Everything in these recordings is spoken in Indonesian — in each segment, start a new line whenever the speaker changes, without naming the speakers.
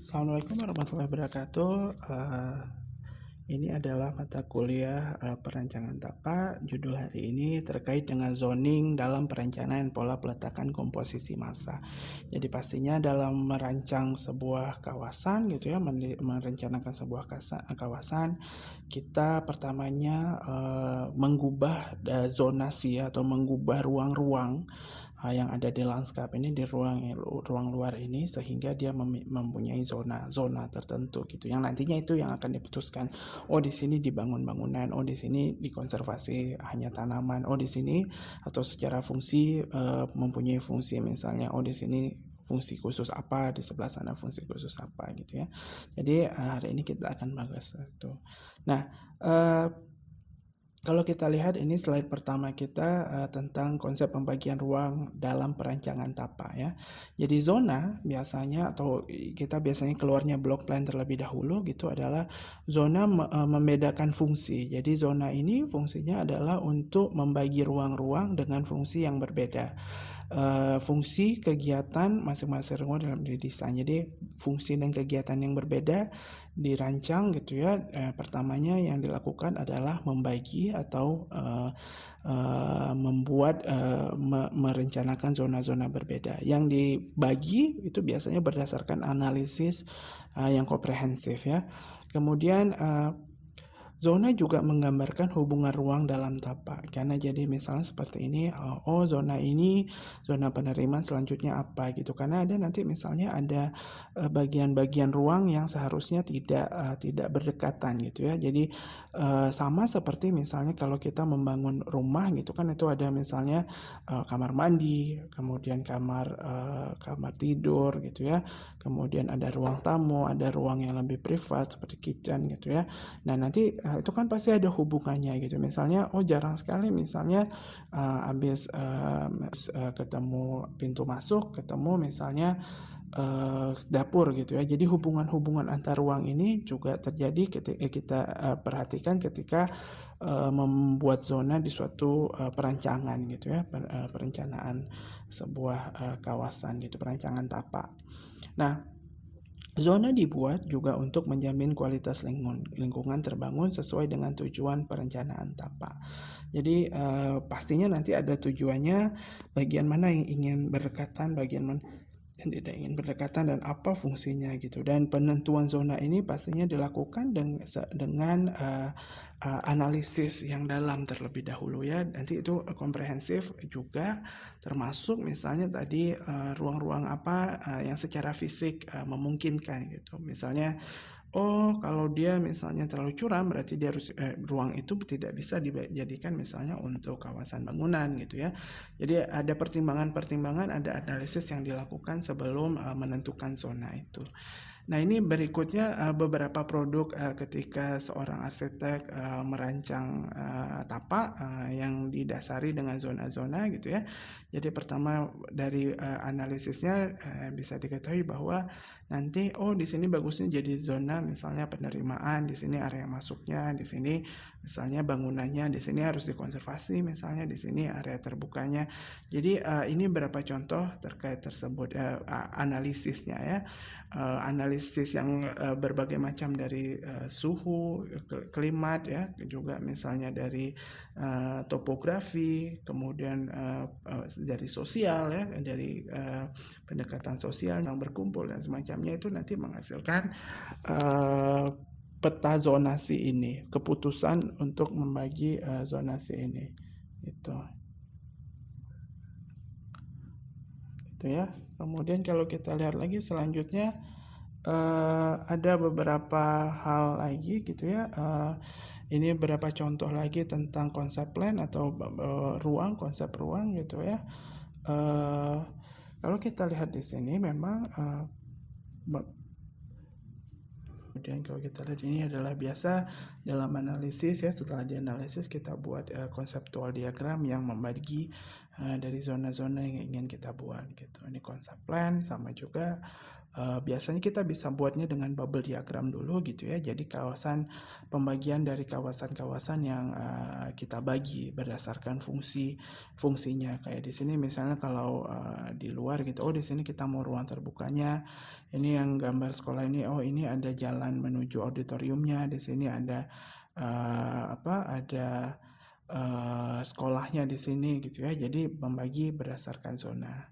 Assalamualaikum warahmatullahi wabarakatuh. Ini adalah mata kuliah perancangan TAPA. Judul hari ini terkait dengan zoning dalam perencanaan pola peletakan komposisi massa. Jadi pastinya dalam merancang sebuah kawasan gitu ya, merencanakan sebuah kawasan, kita pertamanya mengubah zonasi atau mengubah ruang-ruang yang ada di lanskap ini, di ruang luar ini, sehingga dia mempunyai zona tertentu gitu yang nantinya itu yang akan diputuskan. Oh, di sini dibangun bangunan, oh di sini dikonservasi hanya tanaman, oh di sini atau secara fungsi mempunyai fungsi, misalnya oh di sini fungsi khusus apa, di sebelah sana fungsi khusus apa gitu ya. Jadi hari ini kita akan bahas itu. Nah, kalau kita lihat ini slide pertama kita tentang konsep pembagian ruang dalam perancangan TAPA ya. Jadi zona biasanya atau kita biasanya keluarnya block plan terlebih dahulu gitu adalah zona membedakan fungsi. Jadi zona ini fungsinya adalah untuk membagi ruang-ruang dengan fungsi yang berbeda. Fungsi kegiatan masing-masing ruang dalam desain. Jadi fungsi dan kegiatan yang berbeda dirancang gitu ya. Pertamanya yang dilakukan adalah membagi atau membuat merencanakan zona-zona berbeda. Yang dibagi itu biasanya berdasarkan analisis yang komprehensif ya. Kemudian zona juga menggambarkan hubungan ruang dalam TAPA. Karena jadi misalnya seperti ini, oh zona ini, zona penerimaan selanjutnya apa gitu. Karena ada nanti misalnya ada bagian-bagian ruang yang seharusnya tidak berdekatan gitu ya. Jadi sama seperti misalnya kalau kita membangun rumah gitu kan, itu ada misalnya kamar mandi, kemudian kamar tidur gitu ya. Kemudian ada ruang tamu, ada ruang yang lebih privat seperti kitchen gitu ya. Nah, nanti itu kan pasti ada hubungannya gitu. Misalnya, oh jarang sekali misalnya habis ketemu pintu masuk, ketemu misalnya dapur gitu ya. Jadi hubungan-hubungan antar ruang ini juga terjadi ketika kita perhatikan ketika membuat zona di suatu perancangan gitu ya, perencanaan sebuah kawasan gitu, perancangan TAPA. Nah, zona dibuat juga untuk menjamin kualitas lingkungan terbangun sesuai dengan tujuan perencanaan TAPA. Jadi pastinya nanti ada tujuannya, bagian mana yang ingin berdekatan, bagian mana yang tidak ingin berdekatan, dan apa fungsinya gitu. Dan penentuan zona ini pastinya dilakukan dengan analisis yang dalam terlebih dahulu ya. Nanti itu komprehensif juga, termasuk misalnya tadi ruang-ruang apa yang secara fisik memungkinkan gitu. Misalnya oh kalau dia misalnya terlalu curam berarti dia harus ruang itu tidak bisa dijadikan misalnya untuk kawasan bangunan gitu ya. Jadi ada pertimbangan-pertimbangan, ada analisis yang dilakukan sebelum menentukan zona itu. Nah, ini berikutnya beberapa produk ketika seorang arsitek merancang TAPA yang didasari dengan zona-zona gitu ya. Jadi pertama dari analisisnya bisa diketahui bahwa nanti oh di sini bagusnya jadi zona misalnya penerimaan, di sini area masuknya, di sini misalnya bangunannya, di sini harus dikonservasi misalnya, di sini area terbukanya. Jadi ini beberapa contoh terkait tersebut analisisnya ya. Analisis yang berbagai macam dari suhu, klimat ya, juga misalnya dari topografi, kemudian dari sosial ya, dari pendekatan sosial yang berkumpul dan semacamnya, itu nanti menghasilkan peta zonasi ini, keputusan untuk membagi zonasi ini itu ya. Kemudian kalau kita lihat lagi selanjutnya ada beberapa hal lagi gitu ya. Ini beberapa contoh lagi tentang konsep plan atau konsep ruang gitu ya. Kalau kita lihat di sini memang kemudian kalau kita lihat ini adalah biasa dalam analisis ya, setelah dianalisis kita buat konseptual diagram yang membagi dari zona-zona yang ingin kita buat gitu. Ini konsep plan, sama juga biasanya kita bisa buatnya dengan bubble diagram dulu gitu ya. Jadi pembagian dari kawasan-kawasan yang kita bagi berdasarkan fungsinya. Kayak di sini misalnya kalau di luar gitu, di sini kita mau ruang terbukanya. Ini yang gambar sekolah ini, ini ada jalan menuju auditoriumnya. Di sini ada ada sekolahnya di sini gitu ya. Jadi membagi berdasarkan zona.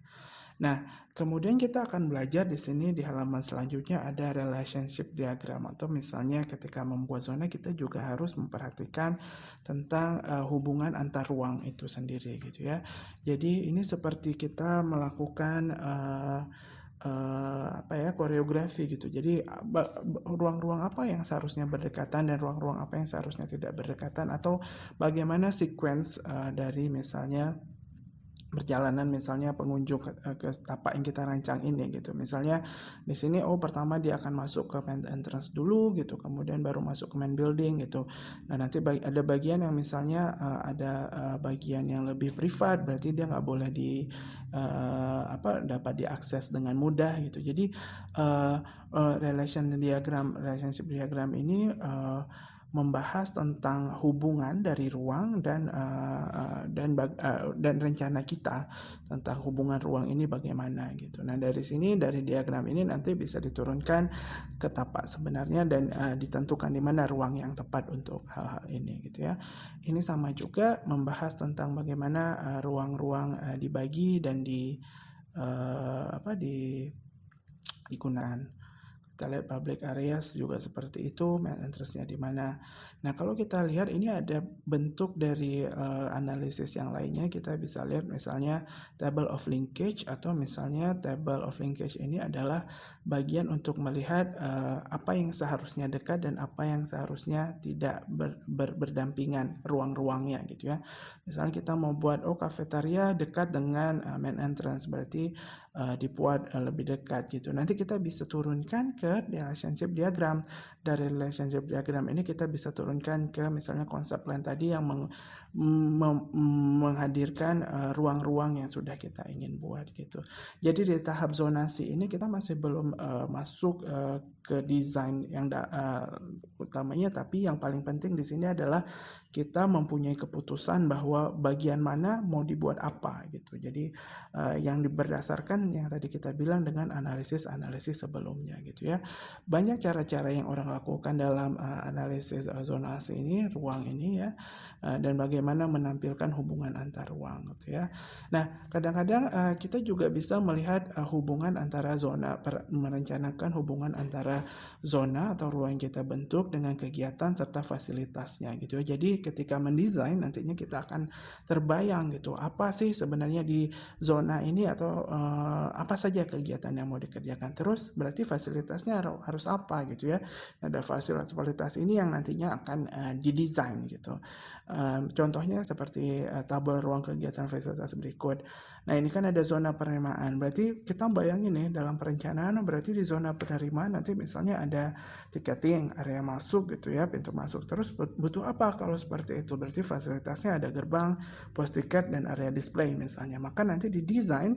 Nah, kemudian kita akan belajar di sini di halaman selanjutnya ada relationship diagram, atau misalnya ketika membuat zona kita juga harus memperhatikan tentang hubungan antar ruang itu sendiri gitu ya. Jadi ini seperti kita melakukan koreografi gitu. Jadi ruang-ruang apa yang seharusnya berdekatan dan ruang-ruang apa yang seharusnya tidak berdekatan, atau bagaimana sequence dari misalnya perjalanan misalnya pengunjung ke tapak yang kita rancang ini gitu. Misalnya di sini pertama dia akan masuk ke main entrance dulu gitu, kemudian baru masuk ke main building gitu. Nah, nanti ada bagian yang misalnya ada bagian yang lebih privat, berarti dia nggak boleh dapat diakses dengan mudah gitu. Jadi relationship diagram ini membahas tentang hubungan dari ruang dan rencana kita tentang hubungan ruang ini bagaimana gitu. Nah, dari diagram ini nanti bisa diturunkan ke tapak sebenarnya dan ditentukan di mana ruang yang tepat untuk hal-hal ini gitu ya. Ini sama juga membahas tentang bagaimana ruang-ruang dibagi dan digunakan. Kita lihat public areas juga seperti itu, main interest-nya di mana. Nah, kalau kita lihat ini ada bentuk dari analisis yang lainnya, kita bisa lihat misalnya table of linkage, atau misalnya table of linkage ini adalah bagian untuk melihat apa yang seharusnya dekat dan apa yang seharusnya tidak berdampingan ruang-ruangnya gitu ya. Misalnya kita mau buat kafetaria dekat dengan main entrance, berarti dibuat lebih dekat gitu. Nanti kita bisa turunkan ke relationship diagram. Dari relationship diagram ini kita bisa turunkan ke misalnya konsep lain tadi yang menghadirkan ruang-ruang yang sudah kita ingin buat gitu. Jadi di tahap zonasi ini kita masih belum masuk ke desain yang utamanya, tapi yang paling penting di sini adalah kita mempunyai keputusan bahwa bagian mana mau dibuat apa gitu. Jadi yang berdasarkan yang tadi kita bilang dengan analisis sebelumnya gitu ya. Banyak cara-cara yang orang lakukan dalam analisis zonasi ini, ruang ini ya, dan bagaimana menampilkan hubungan antar ruang gitu ya. Nah, kadang-kadang kita juga bisa melihat hubungan antara zona, merencanakan hubungan antara zona atau ruang yang kita bentuk dengan kegiatan serta fasilitasnya gitu ya. Jadi ketika mendesain nantinya kita akan terbayang gitu, apa sih sebenarnya di zona ini, atau apa saja kegiatan yang mau dikerjakan. Terus berarti fasilitasnya harus apa gitu ya. Ada fasilitas ini yang nantinya akan didesain gitu. Contohnya seperti tabel ruang kegiatan fasilitas berikut. Nah, ini kan ada zona penerimaan. Berarti kita bayangin nih dalam perencanaan, berarti di zona penerimaan nanti misalnya ada tiketing, area masuk gitu ya, pintu masuk. Terus butuh apa kalau seperti itu? Berarti fasilitasnya ada gerbang, pos tiket, dan area display misalnya. Maka nanti didesain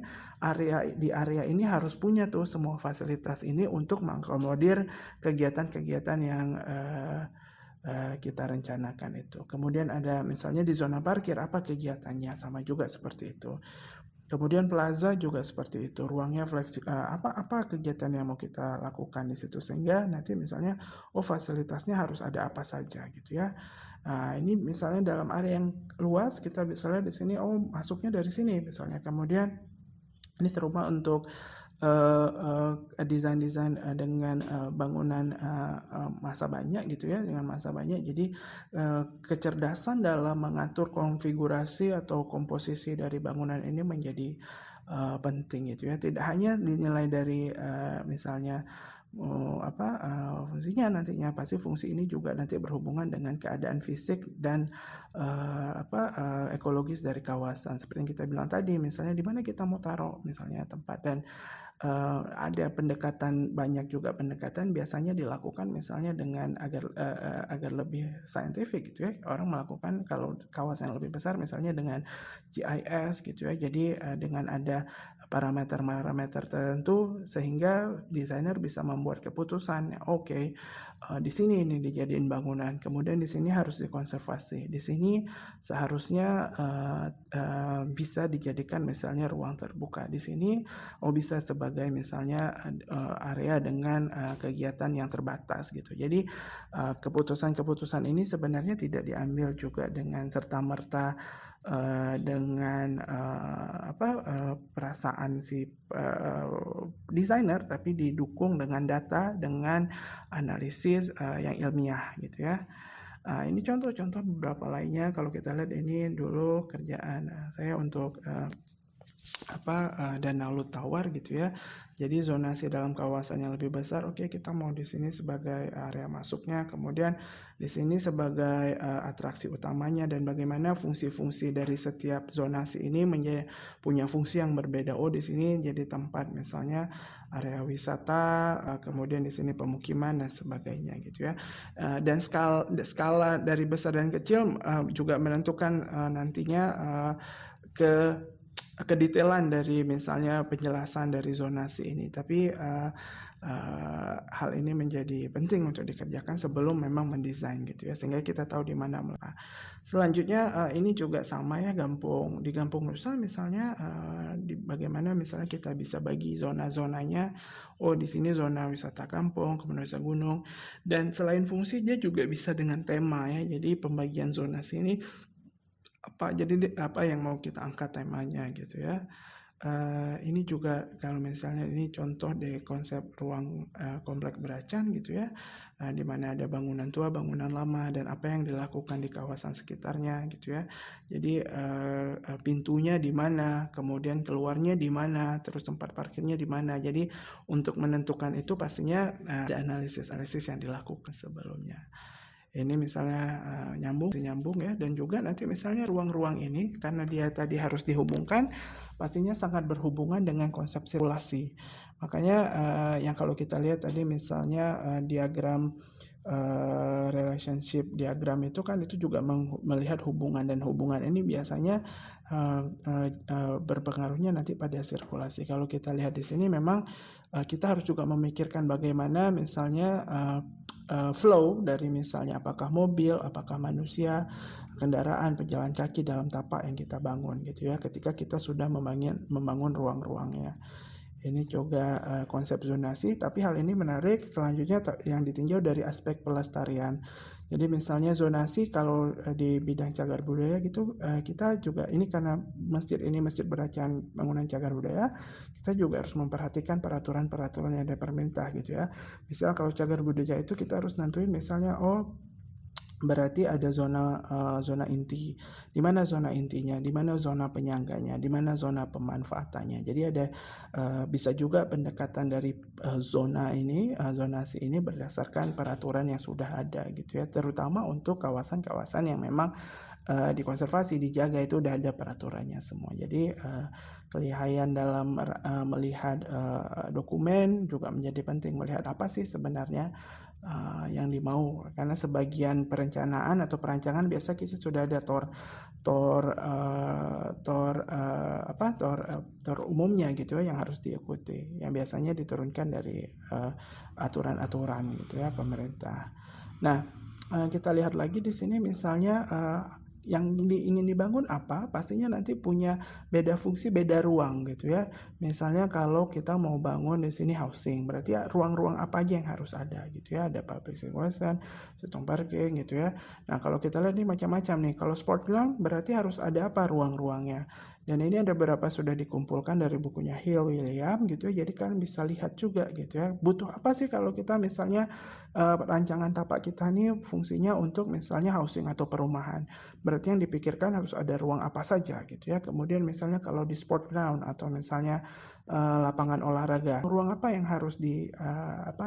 di area ini harus punya tuh semua fasilitas ini untuk mengakomodir kegiatan-kegiatan yang kita rencanakan itu. Kemudian ada misalnya di zona parkir, apa kegiatannya, sama juga seperti itu. Kemudian plaza juga seperti itu, ruangnya apa kegiatan yang mau kita lakukan di situ, sehingga nanti misalnya fasilitasnya harus ada apa saja gitu ya. Ini misalnya dalam area yang luas kita bisa lihat di sini masuknya dari sini misalnya. Kemudian ini terutama untuk desain-desain dengan bangunan masa banyak gitu ya, dengan masa banyak. Jadi kecerdasan dalam mengatur konfigurasi atau komposisi dari bangunan ini menjadi penting gitu ya. Tidak hanya dinilai dari misalnya fungsinya, nantinya pasti fungsi ini juga nanti berhubungan dengan keadaan fisik dan ekologis dari kawasan. Seperti yang kita bilang tadi, misalnya di mana kita mau taruh misalnya tempat, dan ada banyak juga pendekatan biasanya dilakukan misalnya dengan agar lebih saintifik gitu ya. Orang melakukan kalau kawasan yang lebih besar misalnya dengan GIS gitu ya. Jadi dengan ada parameter-parameter tertentu sehingga desainer bisa membuat keputusan, oke, di sini ini dijadiin bangunan, kemudian di sini harus dikonservasi, di sini seharusnya bisa dijadikan misalnya ruang terbuka, di sini bisa sebagai misalnya area dengan kegiatan yang terbatas gitu. Jadi keputusan-keputusan ini sebenarnya tidak diambil juga dengan serta-merta dengan perasaan si desainer, tapi didukung dengan data, dengan analisis yang ilmiah gitu ya. Ini contoh-contoh beberapa lainnya. Kalau kita lihat ini dulu kerjaan saya untuk Danau Lut Tawar gitu ya. Jadi zonasi dalam kawasan yang lebih besar, oke, kita mau di sini sebagai area masuknya, kemudian di sini sebagai atraksi utamanya, dan bagaimana fungsi-fungsi dari setiap zonasi ini punya fungsi yang berbeda. Oh, di sini jadi tempat misalnya area wisata, kemudian di sini pemukiman dan sebagainya gitu ya. Dan skala dari besar dan kecil juga menentukan nantinya kedetailan dari misalnya penjelasan dari zonasi ini, tapi hal ini menjadi penting untuk dikerjakan sebelum memang mendesain gitu ya, sehingga kita tahu di mana. Selanjutnya ini juga sama ya, di Gampung Nusa misalnya, bagaimana misalnya kita bisa bagi zona-zonanya. Oh, di sini zona wisata kampung, kemudian wisata gunung, dan selain fungsi dia juga bisa dengan tema ya. Jadi pembagian zonasi ini apa yang mau kita angkat temanya gitu ya. Ini juga kalau misalnya ini contoh dari konsep ruang komplek Beracan gitu ya, di mana ada bangunan tua, bangunan lama, dan apa yang dilakukan di kawasan sekitarnya gitu ya. Jadi pintunya di mana, kemudian keluarnya di mana, terus tempat parkirnya di mana. Jadi untuk menentukan itu pastinya ada analisis yang dilakukan sebelumnya. Ini misalnya nyambung ya, dan juga nanti misalnya ruang-ruang ini karena dia tadi harus dihubungkan, pastinya sangat berhubungan dengan konsep sirkulasi. Makanya yang kalau kita lihat tadi misalnya diagram relationship diagram itu kan itu juga melihat hubungan, dan hubungan ini biasanya berpengaruhnya nanti pada sirkulasi. Kalau kita lihat di sini memang kita harus juga memikirkan bagaimana misalnya flow dari misalnya apakah mobil, apakah manusia, kendaraan, pejalan kaki dalam tapak yang kita bangun gitu ya, ketika kita sudah membangun ruang-ruangnya. Ini juga konsep zonasi, tapi hal ini menarik selanjutnya yang ditinjau dari aspek pelestarian. Jadi misalnya zonasi kalau di bidang cagar budaya gitu, kita juga ini karena masjid Beracan bangunan cagar budaya, kita juga harus memperhatikan peraturan-peraturan yang ada perintah gitu ya. Misal kalau cagar budaya itu kita harus nentuin misalnya berarti ada zona inti. Di mana zona intinya, di mana zona penyangganya, di mana zona pemanfaatannya. Jadi ada bisa juga pendekatan dari zonasi ini berdasarkan peraturan yang sudah ada gitu ya, terutama untuk kawasan-kawasan yang memang dikonservasi, dijaga, itu udah ada peraturannya semua. Jadi kelihayan dalam melihat dokumen juga menjadi penting, melihat apa sih sebenarnya yang dimau, karena sebagian perencanaan atau perancangan biasa kita sudah ada tor umumnya gitu ya, yang harus diikuti, yang biasanya diturunkan dari aturan-aturan gitu ya pemerintah. Nah, kita lihat lagi di sini misalnya yang ingin dibangun apa, pastinya nanti punya beda fungsi, beda ruang gitu ya. Misalnya kalau kita mau bangun di sini housing, berarti ya ruang-ruang apa aja yang harus ada gitu ya. Ada public circulation, sistem parking gitu ya. Nah, kalau kita lihat nih macam-macam nih. Kalau sport ground berarti harus ada apa ruang-ruangnya. Dan ini ada beberapa sudah dikumpulkan dari bukunya Hill William gitu ya. Jadi kalian bisa lihat juga gitu ya. Butuh apa sih kalau kita misalnya rancangan tapak kita nih fungsinya untuk misalnya housing atau perumahan. Berarti yang dipikirkan harus ada ruang apa saja gitu ya. Kemudian misalnya kalau di sport ground atau misalnya lapangan olahraga, ruang apa yang harus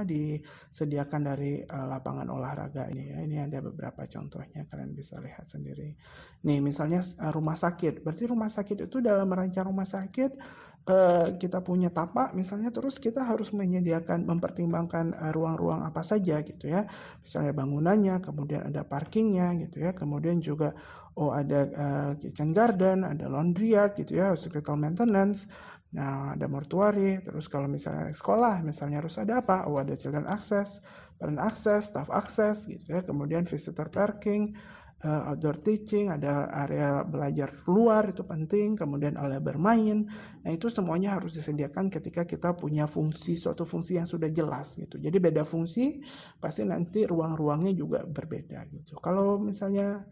disediakan dari lapangan olahraga ini ya. Ini ada beberapa contohnya, kalian bisa lihat sendiri. Nih misalnya rumah sakit, berarti rumah sakit itu dalam merancang rumah sakit kita punya tapak misalnya, terus kita harus mempertimbangkan ruang-ruang apa saja gitu ya. Misalnya bangunannya, kemudian ada parkingnya gitu ya, kemudian juga ada kitchen garden, ada laundry yard gitu ya, hospital maintenance, Nah, ada mortuary, terus kalau misalnya sekolah, misalnya harus ada apa? Oh, ada children access, parent access, staff access, gitu ya. Kemudian visitor parking, outdoor teaching, ada area belajar luar, itu penting. Kemudian area bermain. Nah, itu semuanya harus disediakan ketika kita punya fungsi, suatu fungsi yang sudah jelas, gitu. Jadi beda fungsi, pasti nanti ruang-ruangnya juga berbeda, gitu. Kalau misalnya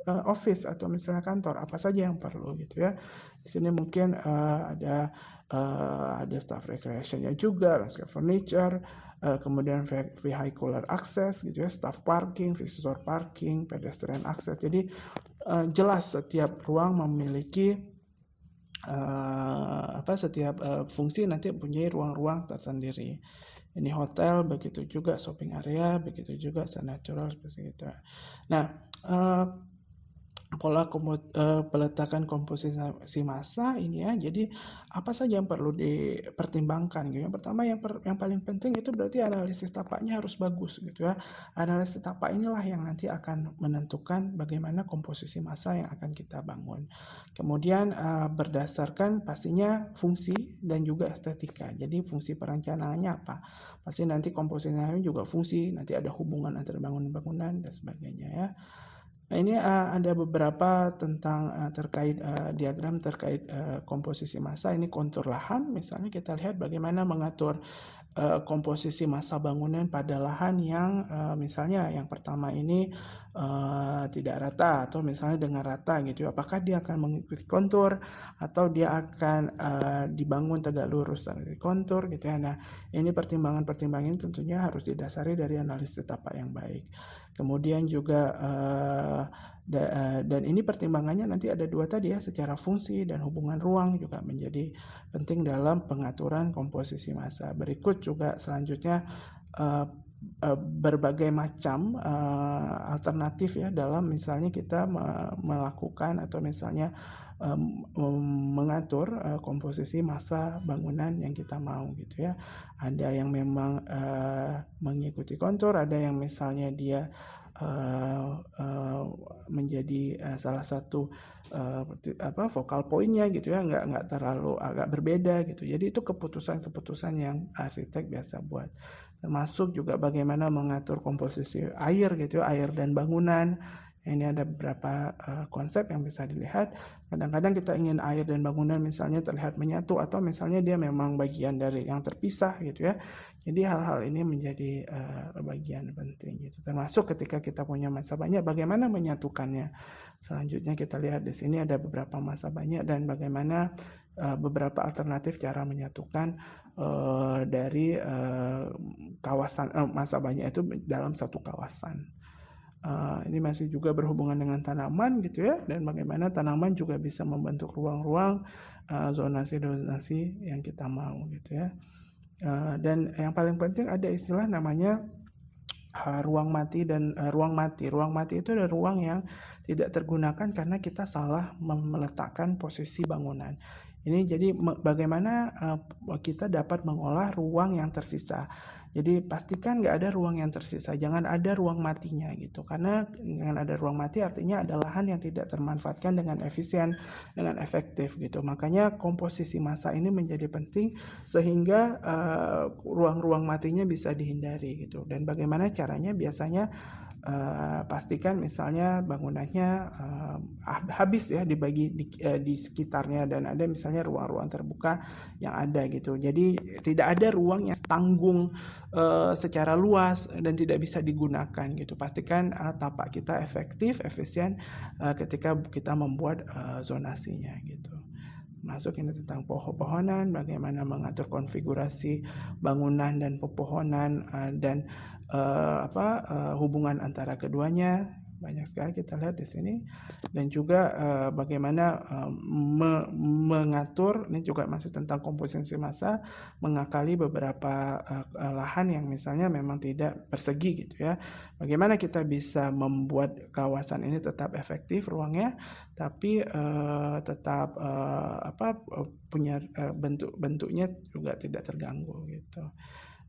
office atau misalnya kantor, apa saja yang perlu, gitu ya. Di sini mungkin ada staff recreationnya juga, landscape furniture, kemudian vehicular access, gitu ya, staff parking, visitor parking, pedestrian access. Jadi jelas setiap ruang memiliki setiap fungsi nanti punya ruang-ruang tersendiri. Ini hotel, begitu juga shopping area, begitu juga natural seperti itu. Nah, pola peletakan komposisi massa ini ya, jadi apa saja yang perlu dipertimbangkan gitu. Yang pertama yang paling penting itu berarti analisis tapaknya harus bagus gitu ya. Analisis tapak inilah yang nanti akan menentukan bagaimana komposisi massa yang akan kita bangun. Kemudian berdasarkan pastinya fungsi dan juga estetika. Jadi fungsi perencanaannya apa? Pasti nanti komposisinya juga fungsi, nanti ada hubungan antara bangunan-bangunan dan sebagainya ya. Nah, ini ada beberapa tentang terkait diagram terkait komposisi massa. Ini kontur lahan, misalnya kita lihat bagaimana mengatur komposisi massa bangunan pada lahan yang misalnya yang pertama ini tidak rata atau misalnya dengan rata gitu. Apakah dia akan mengikuti kontur atau dia akan dibangun tegak lurus dari kontur gitu ya. Nah, ini pertimbangan-pertimbangan tentunya harus didasari dari analisis tapak yang baik. Kemudian juga dan ini pertimbangannya nanti ada dua tadi ya, secara fungsi dan hubungan ruang juga menjadi penting dalam pengaturan komposisi massa. Berikut juga selanjutnya berbagai macam alternatif ya dalam misalnya kita melakukan atau misalnya mengatur komposisi massa bangunan yang kita mau gitu ya. Ada yang memang mengikuti kontur, ada yang misalnya dia menjadi salah satu vokal poinnya gitu ya, nggak terlalu agak berbeda gitu. Jadi itu keputusan yang arsitek biasa buat. Termasuk juga bagaimana mengatur komposisi air gitu ya, air dan bangunan. Ini ada beberapa konsep yang bisa dilihat. Kadang-kadang kita ingin air dan bangunan misalnya terlihat menyatu atau misalnya dia memang bagian dari yang terpisah gitu ya. Jadi hal-hal ini menjadi bagian penting gitu. Termasuk ketika kita punya massa banyak, bagaimana menyatukannya. Selanjutnya kita lihat di sini ada beberapa massa banyak dan bagaimana beberapa alternatif cara menyatukan dari kawasan massa banyak itu dalam satu kawasan. Ini masih juga berhubungan dengan tanaman gitu ya, dan bagaimana tanaman juga bisa membentuk ruang-ruang zonasi-zonasi yang kita mau gitu ya. Dan yang paling penting ada istilah namanya ruang mati dan ruang mati. Ruang mati itu adalah ruang yang tidak tergunakan karena kita salah meletakkan posisi bangunan. Ini jadi bagaimana kita dapat mengolah ruang yang tersisa. Jadi pastikan nggak ada ruang yang tersisa, jangan ada ruang matinya gitu. Karena dengan ada ruang mati artinya ada lahan yang tidak termanfaatkan dengan efisien, dengan efektif gitu. Makanya komposisi massa ini menjadi penting sehingga ruang-ruang matinya bisa dihindari gitu. Dan bagaimana caranya? Biasanya pastikan misalnya bangunannya habis ya dibagi di sekitarnya dan ada misalnya ruang-ruang terbuka yang ada gitu. Jadi tidak ada ruang yang tanggung secara luas dan tidak bisa digunakan gitu. Pastikan tapak kita efektif, efisien ketika kita membuat zonasinya gitu. Masuk ini tentang pohon-pohonan, bagaimana mengatur konfigurasi bangunan dan pepohonan dan hubungan antara keduanya. Banyak sekali kita lihat di sini. Dan juga bagaimana mengatur, ini juga masih tentang komposisi massa, mengakali beberapa lahan yang misalnya memang tidak persegi gitu ya. Bagaimana kita bisa membuat kawasan ini tetap efektif ruangnya, tapi tetap punya bentuknya juga tidak terganggu gitu.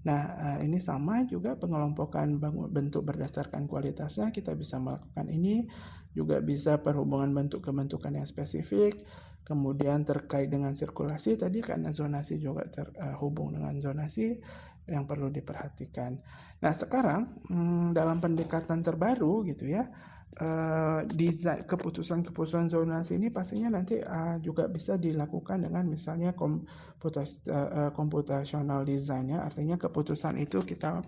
Nah, ini sama juga pengelompokan bentuk berdasarkan kualitasnya, kita bisa melakukan ini, juga bisa perhubungan bentuk kebentukan yang spesifik, kemudian terkait dengan sirkulasi tadi karena zonasi juga terhubung dengan zonasi yang perlu diperhatikan. Nah, sekarang dalam pendekatan terbaru gitu ya, desain keputusan zonasi ini pastinya nanti juga bisa dilakukan dengan misalnya computational design ya, artinya keputusan itu kita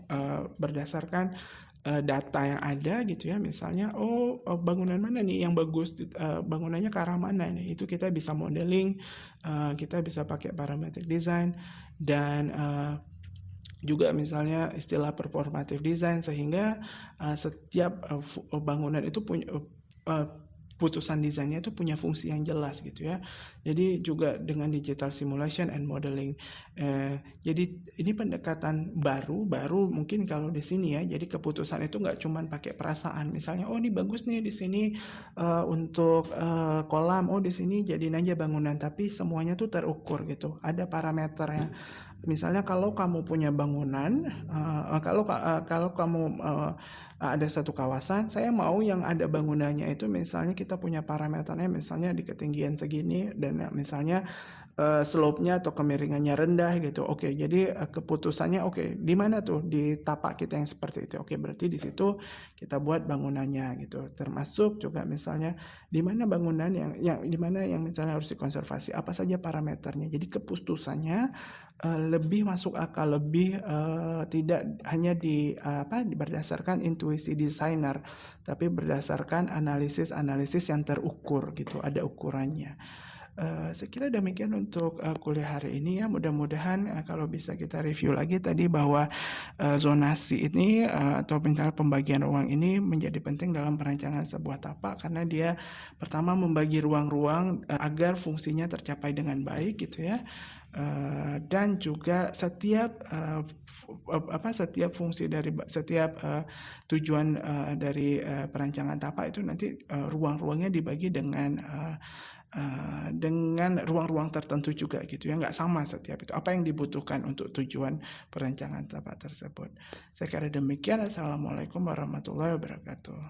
berdasarkan data yang ada gitu ya, misalnya bangunan mana nih yang bagus, bangunannya ke arah mana nih, itu kita bisa modeling, kita bisa pakai parametric design dan juga misalnya istilah performative design, sehingga setiap bangunan itu punya putusan desainnya itu punya fungsi yang jelas gitu ya. Jadi juga dengan digital simulation and modeling. Jadi ini pendekatan baru mungkin kalau di sini ya. Jadi keputusan itu nggak cuma pakai perasaan. Misalnya ini bagus nih di sini untuk kolam, di sini jadiin aja bangunan, tapi semuanya tuh terukur gitu. Ada parameternya. Misalnya kalau kamu punya bangunan, kalau kamu ada satu kawasan, saya mau yang ada bangunannya itu misalnya kita punya parameternya misalnya di ketinggian segini dan misalnya slope-nya atau kemiringannya rendah gitu. Oke, jadi keputusannya di mana tuh di tapak kita yang seperti itu. Oke, berarti di situ kita buat bangunannya gitu. Termasuk juga misalnya di mana bangunan yang di mana yang misalnya harus dikonservasi, apa saja parameternya. Jadi keputusannya lebih masuk akal, lebih tidak hanya berdasarkan intuisi desainer, tapi berdasarkan analisis yang terukur gitu, ada ukurannya. Saya kira demikian untuk kuliah hari ini ya. Mudah-mudahan kalau bisa kita review lagi tadi bahwa zonasi ini atau misalnya pembagian ruang ini menjadi penting dalam perancangan sebuah tapak, karena dia pertama membagi ruang-ruang agar fungsinya tercapai dengan baik gitu ya. Dan juga setiap fungsi dari setiap tujuan dari perancangan tapak itu nanti ruang-ruangnya dibagi dengan ruang-ruang tertentu juga gitu ya, nggak sama setiap itu apa yang dibutuhkan untuk tujuan perancangan tapak tersebut. Saya kira demikian. Assalamualaikum warahmatullahi wabarakatuh.